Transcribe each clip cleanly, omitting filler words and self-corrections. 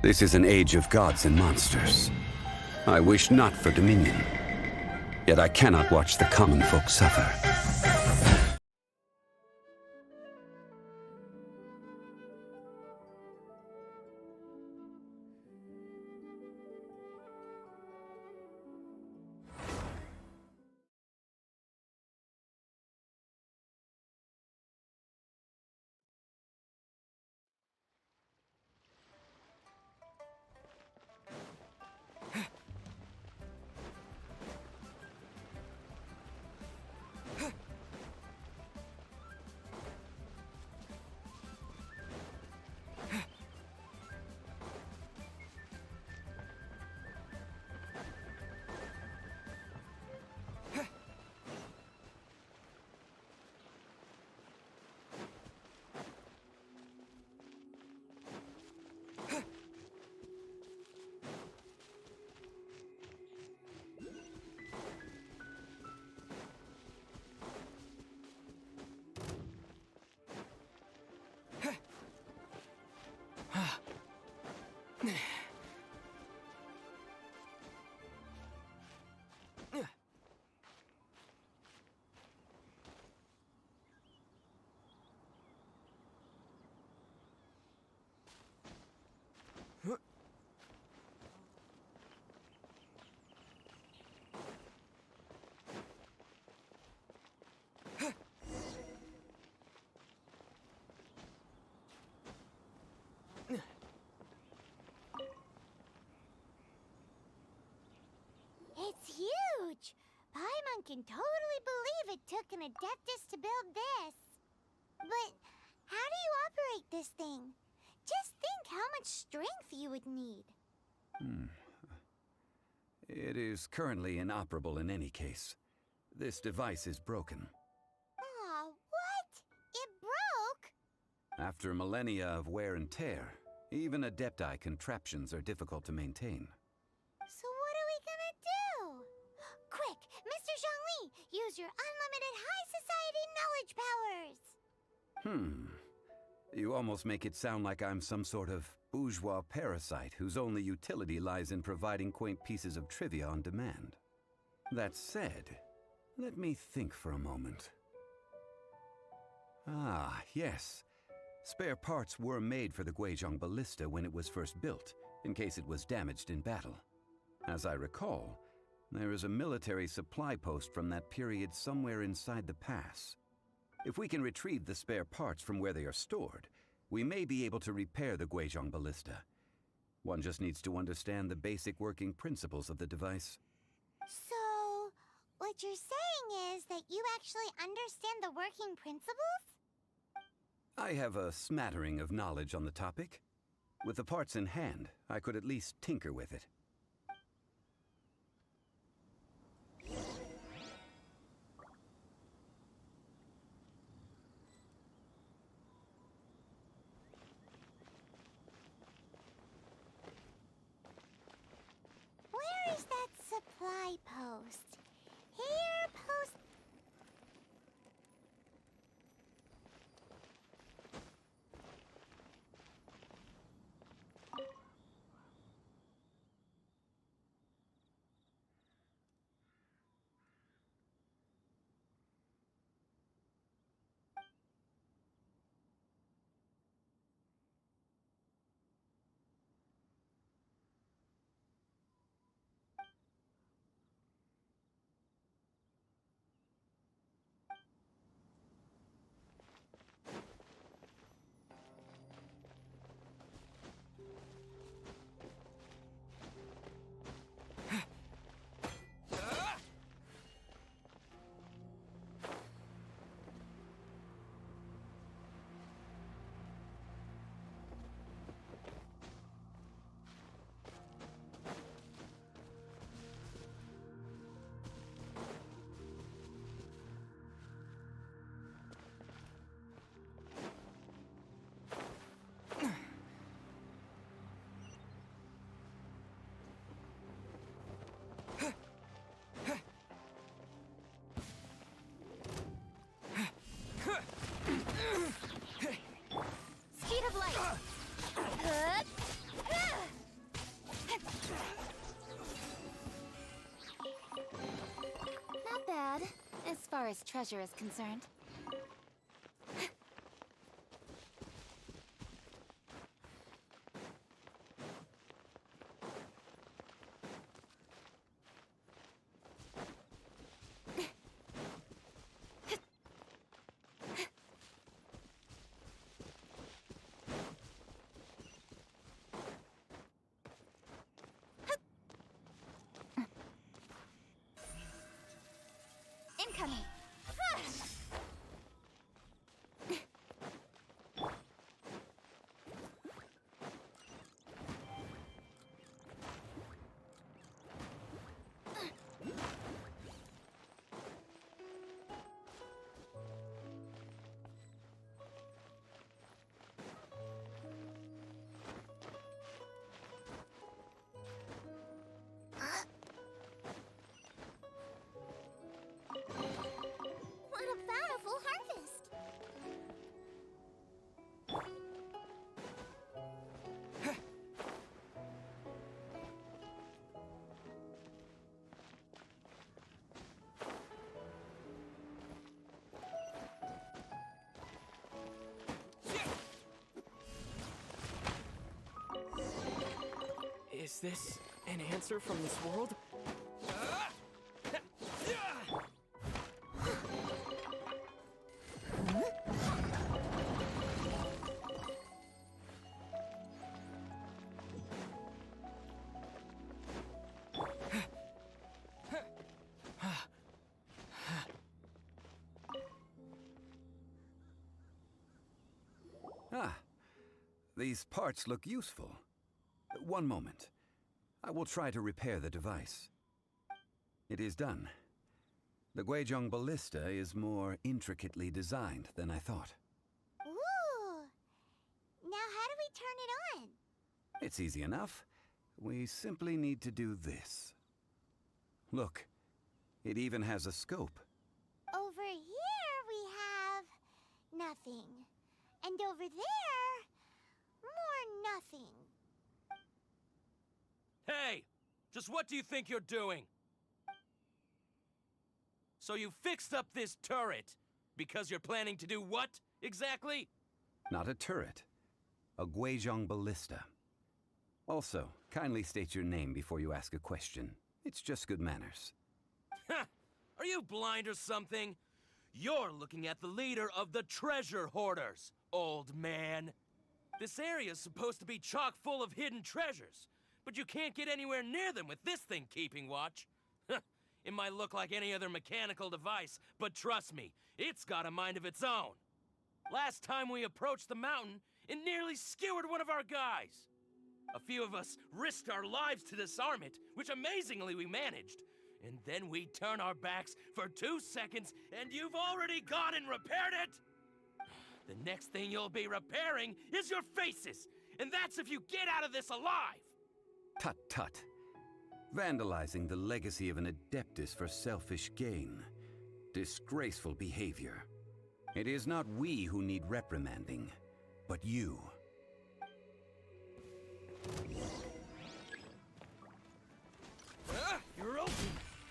This is an age of gods and monsters. I wish not for dominion. Yet I cannot watch the common folk suffer. It's huge! Paimon can totally believe it took an Adeptus to build this. But how do you operate this thing? Just think how much strength you would need. It is currently inoperable in any case. This device is broken. Aw, what? It broke? After millennia of wear and tear, even Adepti contraptions are difficult to maintain. So what are we gonna do? Quick, Mr. Zhongli, use your unlimited high society knowledge powers! You almost make it sound like I'm some sort of bourgeois parasite whose only utility lies in providing quaint pieces of trivia on demand. That said, let me think for a moment. Ah, yes. Spare parts were made for the Guizhong Ballista when it was first built, in case it was damaged in battle. As I recall, there is a military supply post from that period somewhere inside the pass. If we can retrieve the spare parts from where they are stored, we may be able to repair the Guizhong Ballista. One just needs to understand the basic working principles of the device. So, what you're saying is that you actually understand the working principles? I have a smattering of knowledge on the topic. With the parts in hand, I could at least tinker with it. Where is that supply post? Here, post... as treasure is concerned. Incoming! What a bountiful harvest! Is this an answer from this world? Ah, these parts look useful. One moment. I will try to repair the device. It is done. The Guizhong ballista is more intricately designed than I thought. Ooh! Now how do we turn it on? It's easy enough. We simply need to do this. Look, it even has a scope. Over here we have nothing. And over there, more nothing. Hey! Just what do you think you're doing? So you fixed up this turret because you're planning to do what, exactly? Not a turret. A Guizhong ballista. Also, kindly state your name before you ask a question. It's just good manners. Ha! Are you blind or something? You're looking at the leader of the treasure hoarders, old man. This area's supposed to be chock full of hidden treasures, but you can't get anywhere near them with this thing keeping watch. It might look like any other mechanical device, but trust me, it's got a mind of its own. Last time we approached the mountain, it nearly skewered one of our guys. A few of us risked our lives to disarm it, which amazingly we managed. And then we turn our backs for 2 seconds, and you've already gone and repaired it! The next thing you'll be repairing is your faces, and that's if you get out of this alive! Tut tut. Vandalizing the legacy of an adeptus for selfish gain. Disgraceful behavior. It is not we who need reprimanding, but you. You're open!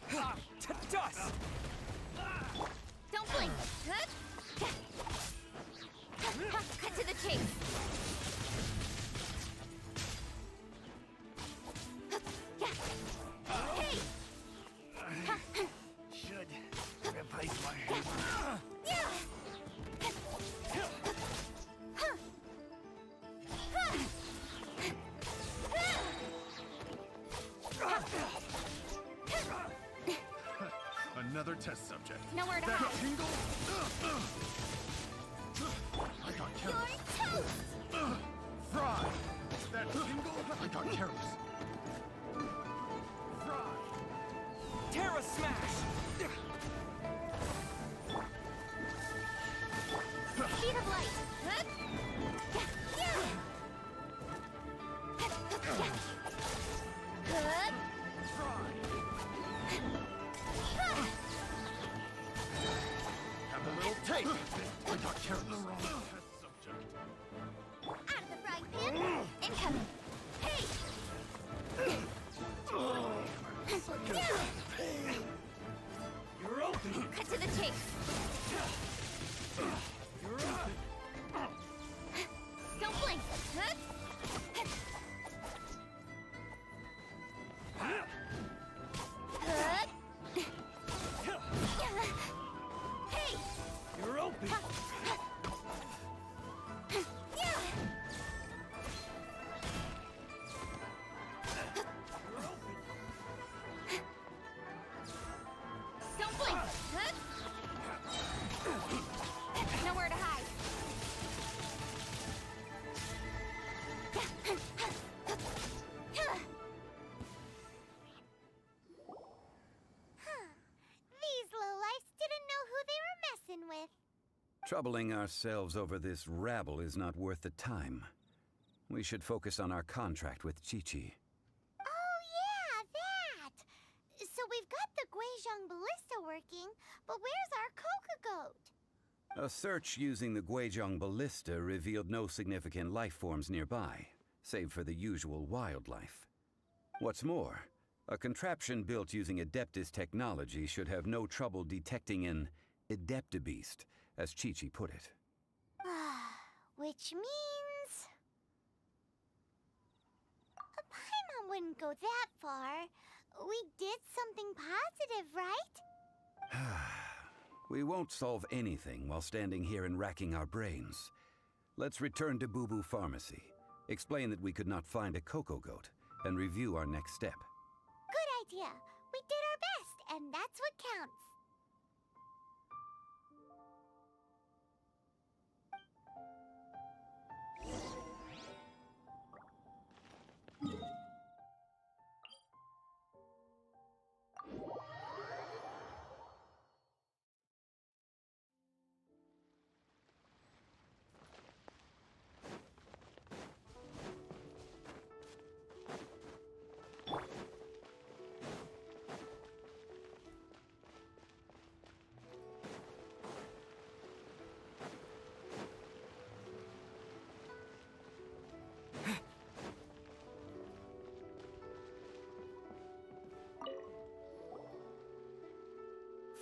To dust! Don't blink! Cut to the chase! Hey! Should replace my hammer. Another test subject. Nowhere to That hide. tingle? I got You're careless. toast! Fry! That tingle? I got careless. Fry! Terra Smash! Speed of light! Good! Have a little taste. Troubling ourselves over this rabble is not worth the time. We should focus on our contract with Chi-Chi. Oh, yeah, that! So we've got the Guizhong Ballista working, but where's our Coca Goat? A search using the Guizhong Ballista revealed no significant life forms nearby, save for the usual wildlife. What's more, a contraption built using Adeptus technology should have no trouble detecting an Adeptabeast, as Chi-Chi put it. Which means... Paimon wouldn't go that far. We did something positive, right? We won't solve anything while standing here and racking our brains. Let's return to Boo Boo Pharmacy, explain that we could not find a Coco Goat, and review our next step. Good idea. We did our best, and that's what counts.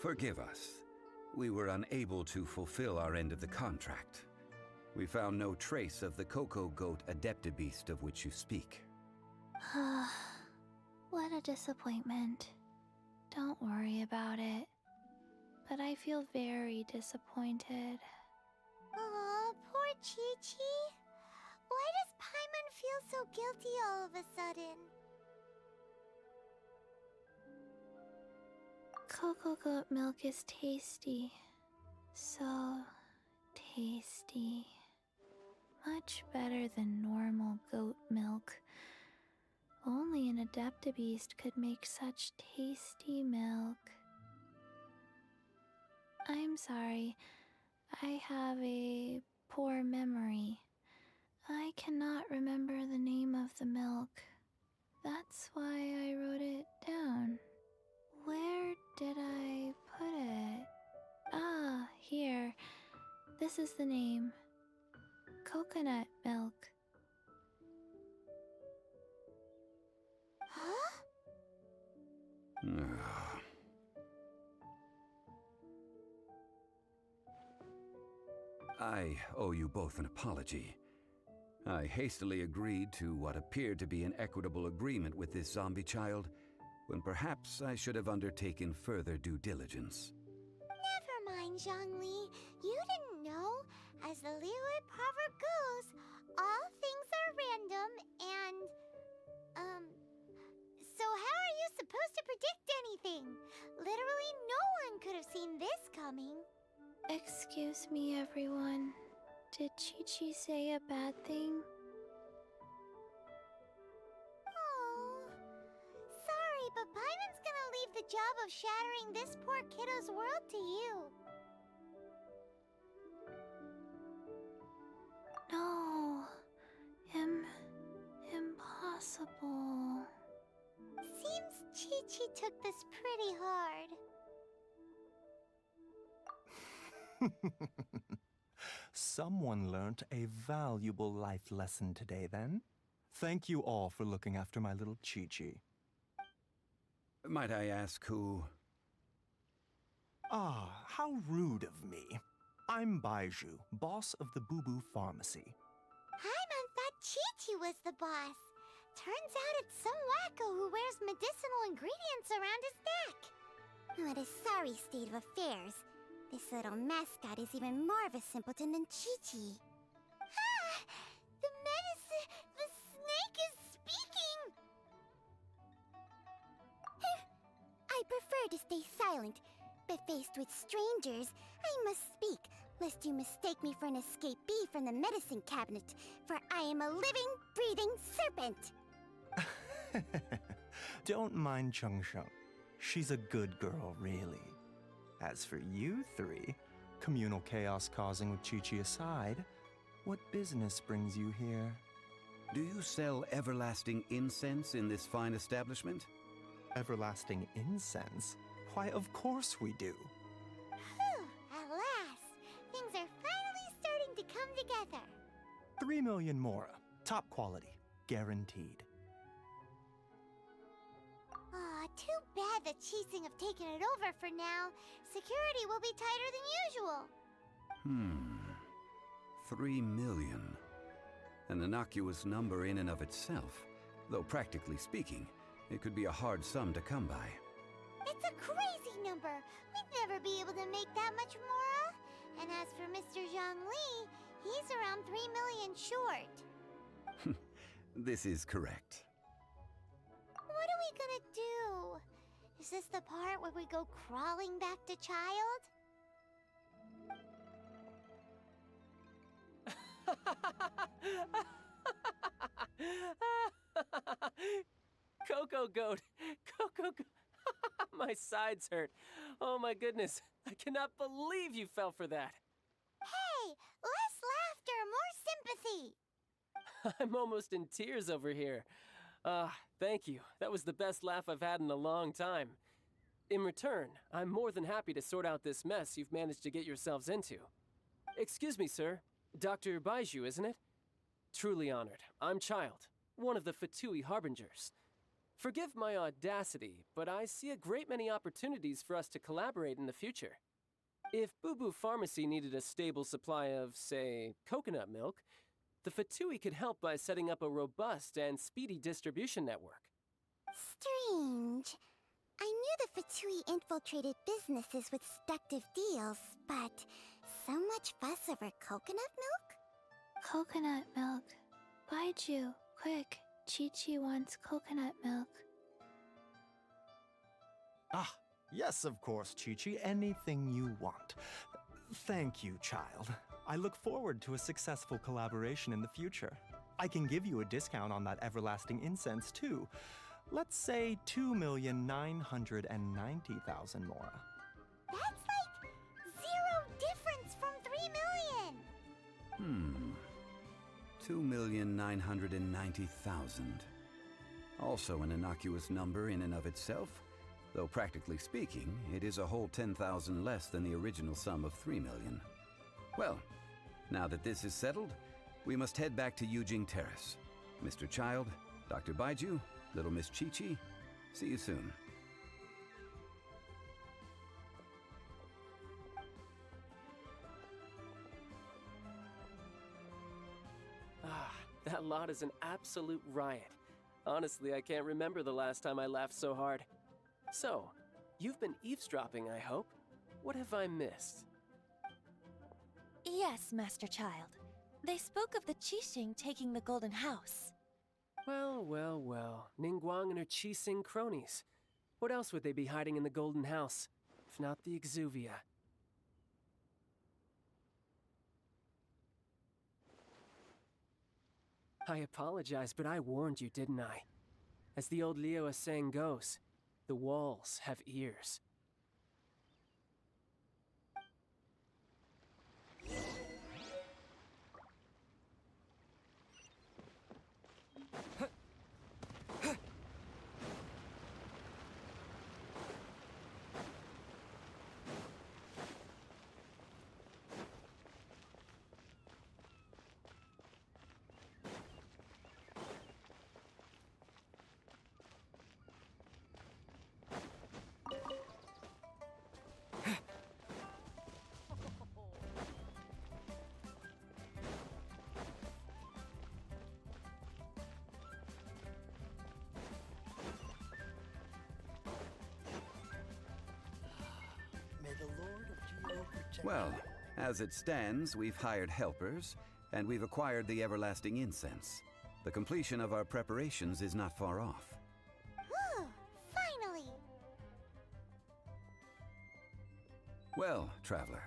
Forgive us. We were unable to fulfill our end of the contract. We found no trace of the Coco Goat Adeptabeast of which you speak. What a disappointment. Don't worry about it. But I feel very disappointed. Aw, poor Chi-Chi. Why does Paimon feel so guilty all of a sudden? Coco Goat milk is tasty. So tasty. Much better than normal goat milk. Only an Adeptabeast could make such tasty milk. I'm sorry. I have a poor memory. I cannot remember the name of the milk. That's why I wrote it down. Where did I put it? Ah, here. This is the name. Coconut milk. Huh? I owe you both an apology. I hastily agreed to what appeared to be an equitable agreement with this zombie child, when perhaps I should have undertaken further due diligence. Never mind, Zhongli. You didn't know. As the Liyue proverb goes, all things are random and... So how are you supposed to predict anything? Literally no one could have seen this coming. Excuse me, everyone. Did Chi-Chi say a bad thing? Oh, sorry, but Paimon's gonna leave the job of shattering this poor kiddo's world to you. No. Impossible. Seems Chi-Chi took this pretty hard. Someone learned a valuable life lesson today, then. Thank you all for looking after my little Chi-Chi. Might I ask who... Ah, how rude of me. I'm Baiju, boss of the Boo Boo Pharmacy. Paimon thought Chi-Chi was the boss. Turns out it's some wacko who wears medicinal ingredients around his neck. What a sorry state of affairs. This little mascot is even more of a simpleton than Chi-Chi. Ah! The snake is speaking! I prefer to stay silent, but faced with strangers, I must speak, lest you mistake me for an escapee from the medicine cabinet, for I am a living, breathing serpent! Don't mind Chung Sheng. She's a good girl, really. As for you three, Communal chaos causing with Chi-Chi aside, what business brings you here? Do you sell everlasting incense in this fine establishment? Everlasting incense? Why, of course we do. Whew, at last! Things are finally starting to come together. 3 million mora. Top quality. Guaranteed. Aw, too bad the Chising have taken it over for now. Security will be tighter than usual. 3 million. An innocuous number in and of itself, though practically speaking, it could be a hard sum to come by. It's a crazy number. We'd never be able to make that much mora. And as for Mr. Zhang Li, he's around 3 million short. This is correct. What are we gonna do? Is this the part where we go crawling back to child? Coco Goat! Coco Goat! My sides hurt. Oh my goodness. I cannot believe you fell for that. Hey, less laughter, more sympathy. I'm almost in tears over here. Thank you. That was the best laugh I've had in a long time. In return, I'm more than happy to sort out this mess you've managed to get yourselves into. Excuse me, sir. Dr. Baiju, isn't it? Truly honored. I'm Child, one of the Fatui Harbingers. Forgive my audacity, but I see a great many opportunities for us to collaborate in the future. If Boo Boo Pharmacy needed a stable supply of, say, coconut milk, the Fatui could help by setting up a robust and speedy distribution network. Strange. I knew the Fatui infiltrated businesses with seductive deals, but so much fuss over coconut milk? Coconut milk. Baiju, quick. Chi-Chi wants coconut milk. Ah, yes, of course, Chi-Chi. Anything you want. Thank you, child. I look forward to a successful collaboration in the future. I can give you a discount on that everlasting incense, too. Let's say 2,990,000 mora. That's like zero difference from 3 million. 2,990,000. Also an innocuous number in and of itself, though practically speaking, it is a whole 10,000 less than the original sum of 3 million. Well, now that this is settled, we must head back to Yujing Terrace. Mr. Child, Dr. Baiju, little Miss Chi-Chi, see you soon. That lot is an absolute riot. Honestly, I can't remember the last time I laughed so hard. So, you've been eavesdropping, I hope? What have I missed? Yes, Master Child. They spoke of the Qixing taking the Golden House. Well, well, well. Ningguang and her Qixing cronies. What else would they be hiding in the Golden House, if not the Exuvia? I apologize, but I warned you, didn't I? As the old Liyue saying goes, the walls have ears. May the Lord of Geo protect Well, as it stands, we've hired helpers, and we've acquired the everlasting incense. The completion of our preparations is not far off. Whew, finally! Well, traveler,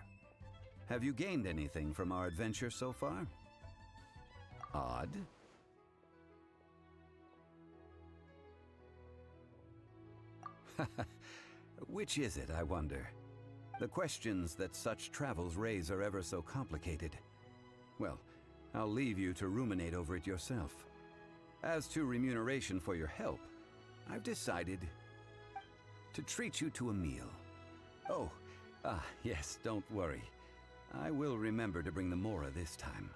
have you gained anything from our adventure so far? Odd. Which is it, I wonder? The questions that such travels raise are ever so complicated. Well, I'll leave you to ruminate over it yourself. As to remuneration for your help, I've decided to treat you to a meal. Oh, yes, don't worry. I will remember to bring the Mora this time.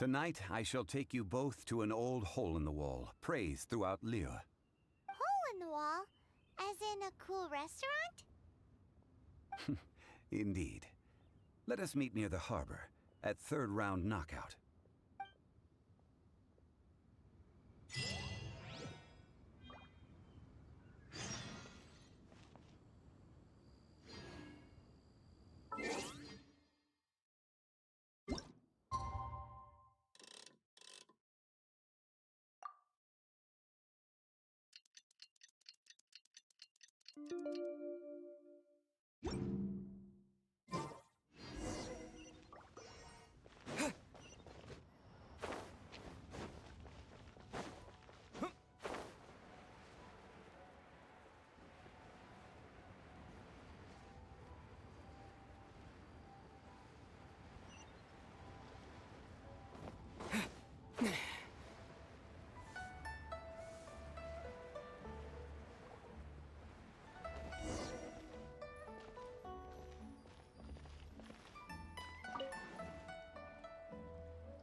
Tonight, I shall take you both to an old hole-in-the-wall, praised throughout Liyue. Hole in the wall? As in a cool restaurant? Indeed. Let us meet near the harbor, at third round knockout.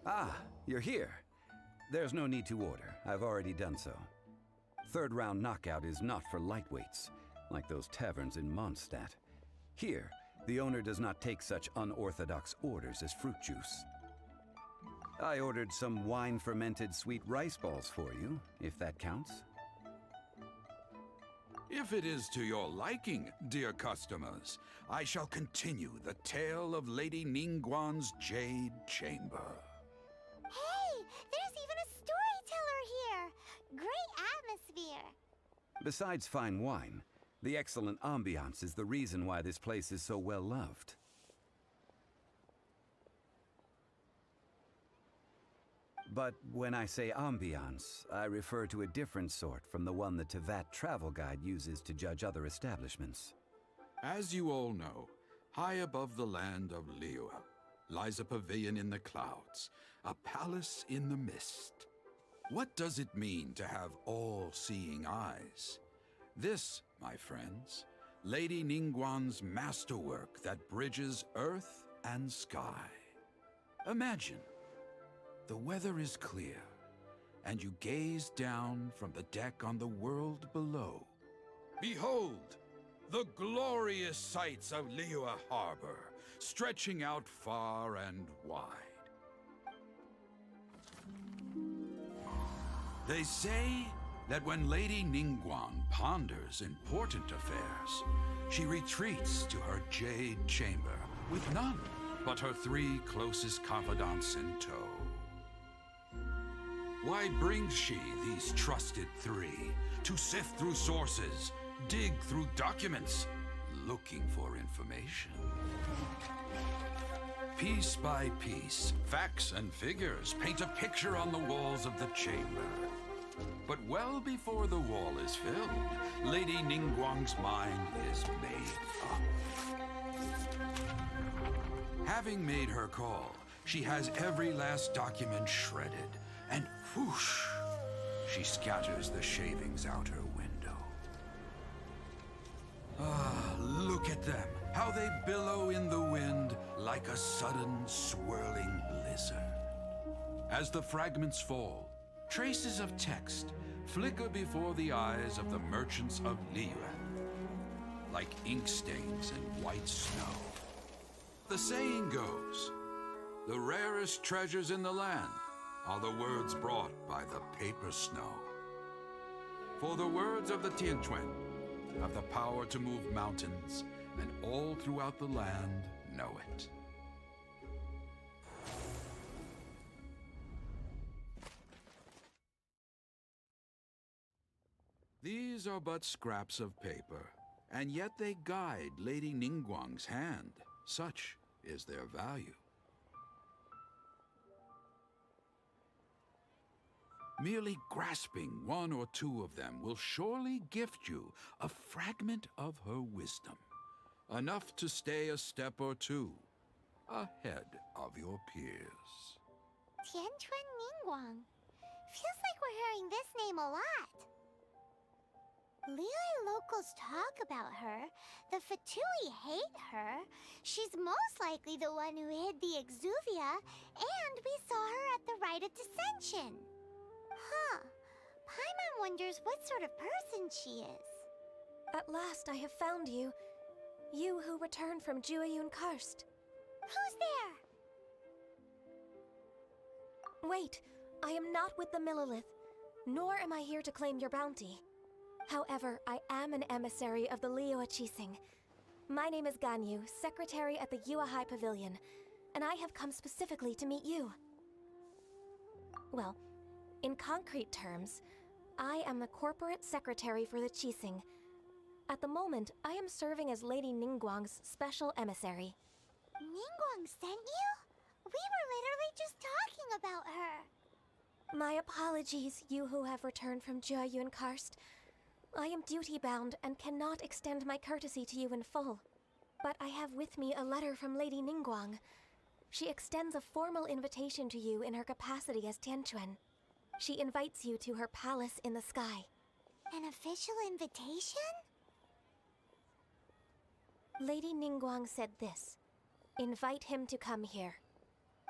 Ah, you're here. There's no need to order. I've already done so. Third round knockout is not for lightweights, like those taverns in Mondstadt. Here, the owner does not take such unorthodox orders as fruit juice. I ordered some wine-fermented sweet rice balls for you, if that counts. If it is to your liking, dear customers, I shall continue the tale of Lady Ningguang's Jade Chamber. Hey, there's even a storyteller here! Great atmosphere! Besides fine wine, the excellent ambiance is the reason why this place is so well loved. But when I say ambiance, I refer to a different sort from the one the Tevat travel guide uses to judge other establishments. As you all know, high above the land of Liyue lies a pavilion in the clouds, a palace in the mist. What does it mean to have all-seeing eyes? This, my friends, Lady Ningguang's masterwork that bridges earth and sky. Imagine, the weather is clear, and you gaze down from the deck on the world below. Behold, the glorious sights of Liyue Harbor, stretching out far and wide. They say that when Lady Ningguang ponders important affairs, she retreats to her Jade Chamber with none but her 3 closest confidants in tow. Why brings she these trusted 3 to sift through sources, dig through documents, looking for information? Piece by piece, facts and figures paint a picture on the walls of the chamber. But well before the wall is filled, Lady Ningguang's mind is made up. Having made her call, she has every last document shredded, and whoosh, she scatters the shavings out her window. Ah, look at them, how they billow in the wind like a sudden swirling blizzard. As the fragments fall, traces of text flicker before the eyes of the merchants of Liyue, like ink stains in white snow. The saying goes, the rarest treasures in the land are the words brought by the paper snow. For the words of the Tianquan have the power to move mountains, and all throughout the land know it. These are but scraps of paper, and yet they guide Lady Ningguang's hand. Such is their value. Merely grasping 1 or 2 of them will surely gift you a fragment of her wisdom, Enough to stay a step or two ahead of your peers. Tianquan Ningguang. Feels like we're hearing this name a lot. Liyue locals talk about her. The Fatui hate her. She's most likely the one who hid the Exuvia, and we saw her at the Rite of Dissension. Huh. Paimon wonders what sort of person she is. At last I have found you. You who returned from Jueyun Karst. Who's there? Wait, I am not with the Millelith, nor am I here to claim your bounty. However, I am an emissary of the Liyue Qixing. My name is Ganyu, secretary at the Yue High Pavilion, and I have come specifically to meet you. Well, in concrete terms, I am the corporate secretary for the Qixing. At the moment, I am serving as Lady Ningguang's special emissary. Ningguang sent you? We were literally just talking about her. My apologies, you who have returned from Jueyun Karst. I am duty-bound and cannot extend my courtesy to you in full. But I have with me a letter from Lady Ningguang. She extends a formal invitation to you in her capacity as Tianquan. She invites you to her palace in the sky. An official invitation? Lady Ningguang said this. Invite him to come here.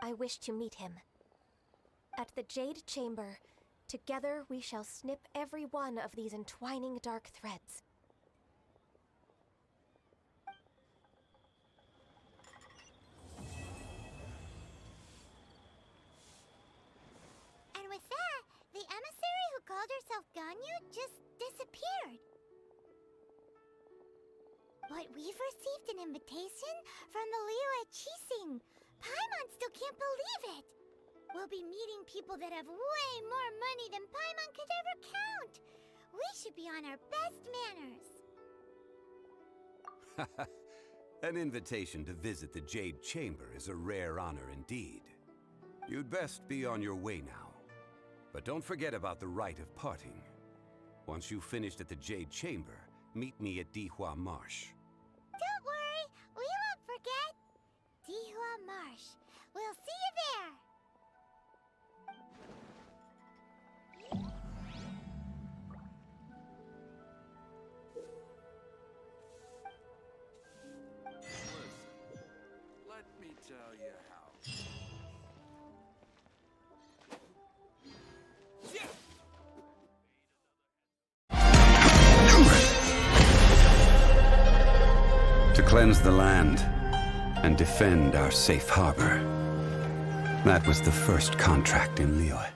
I wish to meet him. At the Jade Chamber, together we shall snip every one of these entwining dark threads. And with that, the emissary who called herself Ganyu just disappeared. But we've received an invitation from the Liyue Qixing. Paimon still can't believe it. We'll be meeting people that have way more money than Paimon could ever count. We should be on our best manners. An invitation to visit the Jade Chamber is a rare honor indeed. You'd best be on your way now. But don't forget about the rite of parting. Once you've finished at the Jade Chamber, meet me at Dihua Marsh. Don't worry, we won't forget. Dihua Marsh. We'll see you there. Listen, let me tell you how. To cleanse the land and defend our safe harbor. That was the first contract in Liyue.